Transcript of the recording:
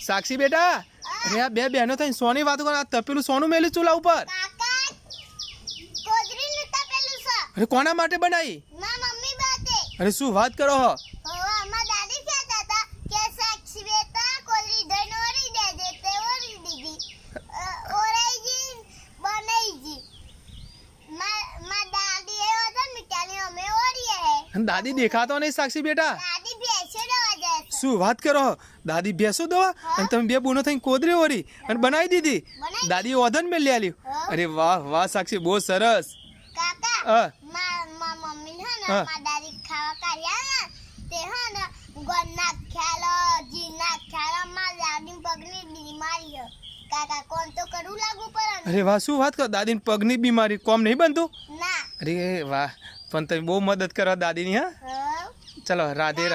સાક્ષી બેટા, અરે આ બે બહેનો થઈને સોની વાતો કરો. આ તપેલું સોનું મેલ્યું ચૂલા ઉપર. અરે કોના માટે બનાવી? અરે શું વાત કરો હો? દાદી દેખાતો નહીં સાક્ષી બેટા. શું વાત કરો? દાદી ભેંસો દવા અને તમે બે બોનો થઈને કોદરી ઓરી અને બનાવી દીધી. દાદી ઓધન મેં લે લ્યું. અરે વાહ વાહ સાક્ષી, બહુ સરસ. અરે વાહ, શું વાત કરો? દાદી પગની બીમારી કોમ નહીં બનતું? અરે વાહ, પણ તમે બહુ મદદ કરો દાદીની. હા, ચલો રાધે.